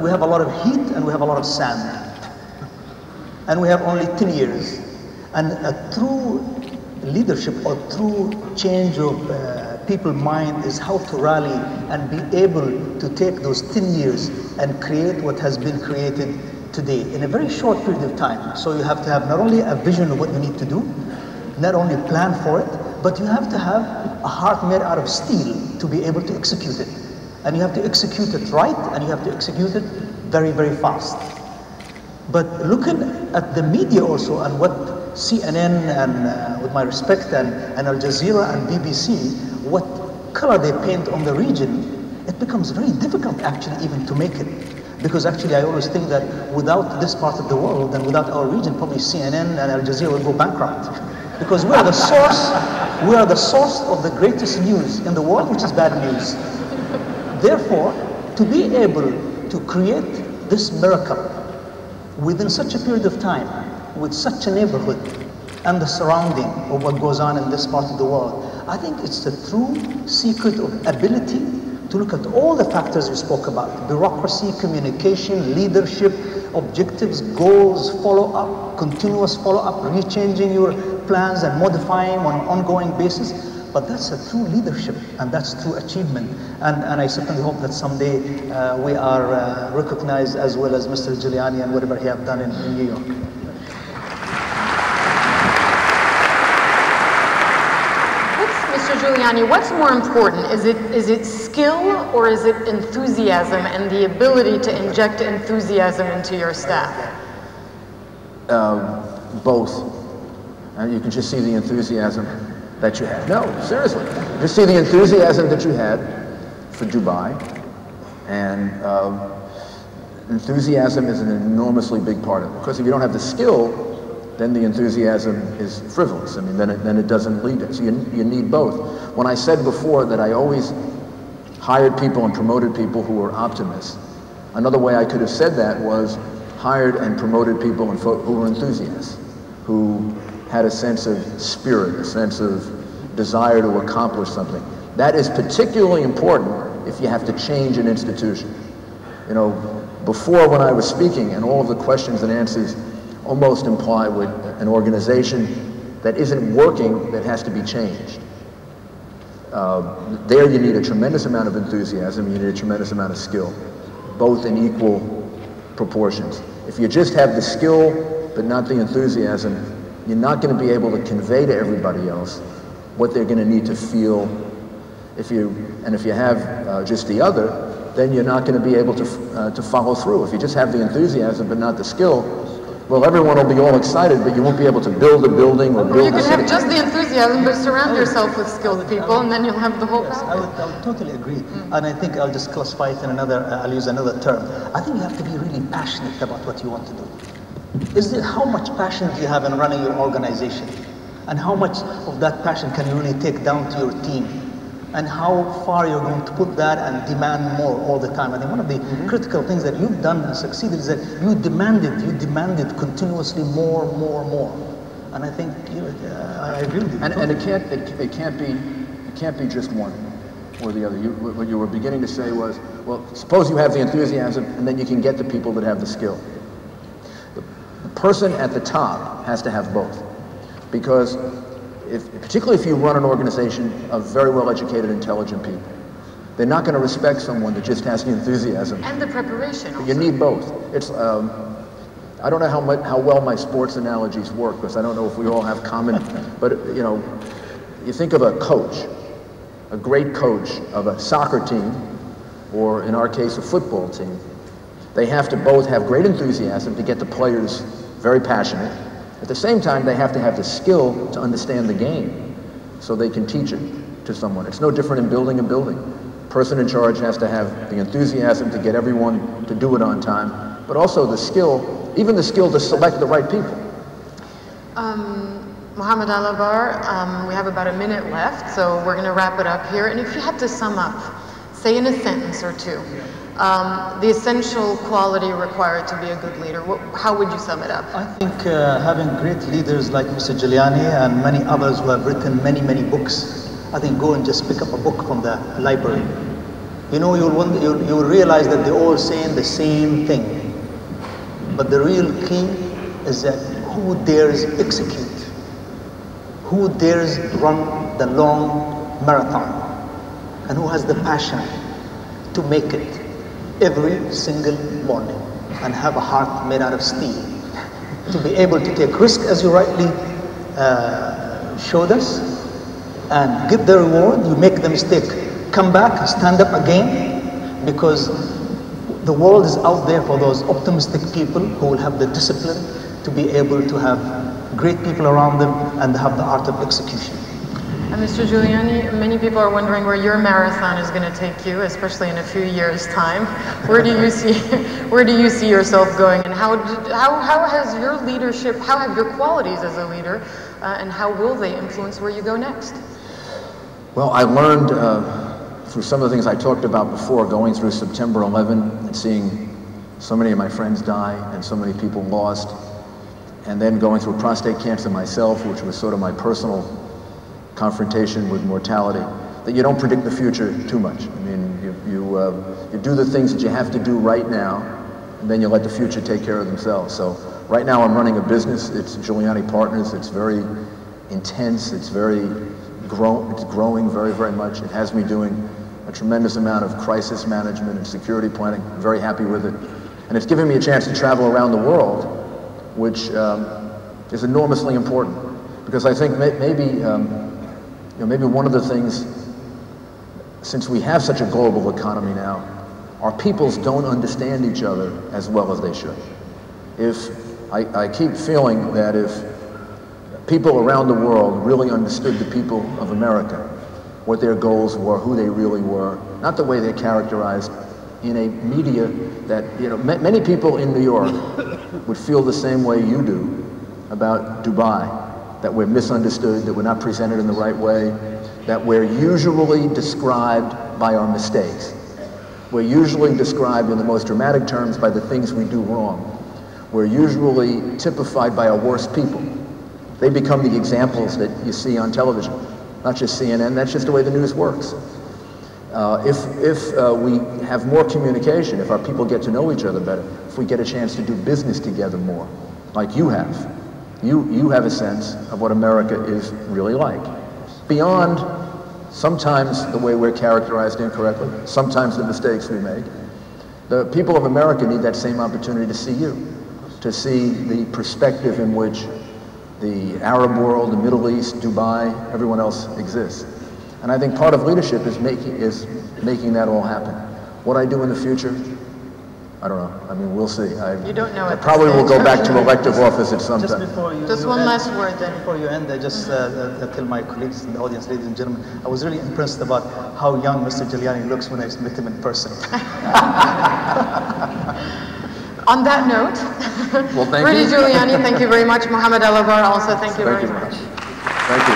We have a lot of heat and we have a lot of sand. And we have only 10 years. And a true leadership or true change of people's mind is how to rally and be able to take those 10 years and create what has been created today in a very short period of time. So you have to have not only a vision of what you need to do, not only plan for it, but you have to have a heart made out of steel to be able to execute it. And you have to execute it right, and you have to execute it very, very fast. But looking at the media also, and what CNN, and with my respect, and Al Jazeera and BBC, what color they paint on the region, it becomes very difficult actually even to make it. Because actually I always think that without this part of the world and without our region, probably CNN and Al Jazeera will go bankrupt. Because we are the source of the greatest news in the world, which is bad news. Therefore, to be able to create this miracle within such a period of time, with such a neighborhood and the surrounding of what goes on in this part of the world, I think it's the true secret of ability to look at all the factors we spoke about: bureaucracy, communication, leadership, objectives, goals, follow-up, continuous follow-up, rechanging your plans and modifying on an ongoing basis. But that's a true leadership, and that's true achievement. And I certainly hope that someday we are recognized as well as Mr. Giuliani and whatever he have done in New York. Mr. Giuliani, what's more important? Is it skill or is it enthusiasm and the ability to inject enthusiasm into your staff? Both. And you can just see the enthusiasm that you had. No, seriously. Just see the enthusiasm that you had for Dubai. And enthusiasm is an enormously big part of it. Because if you don't have the skill, then the enthusiasm is frivolous. I mean, then it doesn't lead it. So you need both. When I said before that I always hired people and promoted people who were optimists, another way I could have said that was hired and promoted people who were enthusiasts, who had a sense of spirit, a sense of desire to accomplish something. That is particularly important if you have to change an institution. You know, before when I was speaking, and all of the questions and answers almost imply with an organization that isn't working that has to be changed. There you need a tremendous amount of enthusiasm, you need a tremendous amount of skill, both in equal proportions. If you just have the skill but not the enthusiasm, you're not going to be able to convey to everybody else what they're going to need to feel. If you have just the other, then you're not going to be able to follow through. If you just have the enthusiasm but not the skill, well, everyone will be all excited, but you won't be able to build a building or build a city. You can have just the enthusiasm, but surround yourself with skilled people, and then you'll have the whole power. I would totally agree. And I think I'll just classify it in another, I'll use another term. I think you have to be really passionate about what you want to do. How much passion do you have in running your organization? And how much of that passion can you really take down to your team? And how far you're going to put that and demand more all the time. I think one of the critical things that you've done and succeeded is that you demanded continuously more. And I think I agree with you. And it can't be just one or the other. What you were beginning to say was, well, suppose you have the enthusiasm and then you can get the people that have the skill. The person at the top has to have both, because particularly if you run an organization of very well-educated, intelligent people, they're not going to respect someone that just has the enthusiasm. And the preparation also. You need both. It's, I don't know how well my sports analogies work, because I don't know if we all have common, but you know, you think of a coach, a great coach of a soccer team, or in our case, a football team. They have to both have great enthusiasm to get the players very passionate. At the same time, they have to have the skill to understand the game so they can teach it to someone. It's no different in building a building. The person in charge has to have the enthusiasm to get everyone to do it on time, but also the skill, even the skill to select the right people. Mohamed Alabbar, we have about a minute left, so we're going to wrap it up here. And if you had to sum up, say in a sentence or two, the essential quality required to be a good leader, how would you sum it up? I think having great leaders like Mr. Giuliani and many others who have written many books, I think go and just pick up a book from the library. you know, you'll realize that they're all saying the same thing. But the real key is that who dares execute? Who dares run the long marathon? And who has the passion to make it every single morning and have a heart made out of steel to be able to take risk, as you rightly showed us, and get the reward. You make the mistake, come back, stand up again, because the world is out there for those optimistic people who will have the discipline to be able to have great people around them and have the art of execution. And Mr. Giuliani, many people are wondering where your marathon is going to take you, especially in a few years' time. Where do you see yourself going, and how has your leadership, how have your qualities as a leader, and how will they influence where you go next? Well, I learned through some of the things I talked about before, going through September 11 and seeing so many of my friends die and so many people lost, and then going through prostate cancer myself, which was sort of my personal confrontation with mortality, that you don't predict the future too much. I mean, you do the things that you have to do right now, and then you let the future take care of themselves. So right now I'm running a business. It's Giuliani Partners. It's very intense. It's growing very, very much. It has me doing a tremendous amount of crisis management and security planning. I'm very happy with it. And it's giving me a chance to travel around the world, which is enormously important. Because I think maybe one of the things, since we have such a global economy now, our peoples don't understand each other as well as they should. I keep feeling that if people around the world really understood the people of America, what their goals were, who they really were, not the way they're characterized in a media that, many people in New York would feel the same way you do about Dubai, that we're misunderstood, that we're not presented in the right way, that we're usually described by our mistakes. We're usually described in the most dramatic terms by the things we do wrong. We're usually typified by our worst people. They become the examples that you see on television, not just CNN. That's just the way the news works. If we have more communication, if our people get to know each other better, if we get a chance to do business together more, like you have, you have a sense of what America is really like. Beyond sometimes the way we're characterized incorrectly, sometimes the mistakes we make. The people of America need that same opportunity to see you, to see the perspective in which the Arab world, the Middle East, Dubai, everyone else exists. And I think part of leadership is making that all happen. What I do in the future, I don't know. I mean, we'll see. You don't know. I probably will go back to elective office at some time. Just one last word then. Before you end, I just tell my colleagues in the audience, ladies and gentlemen, I was really impressed about how young Mr. Giuliani looks when I met him in person. On that note, well, thank Rudy you. Giuliani, thank you very much. Mohamed Alabbar, also thank you very much. Thank you.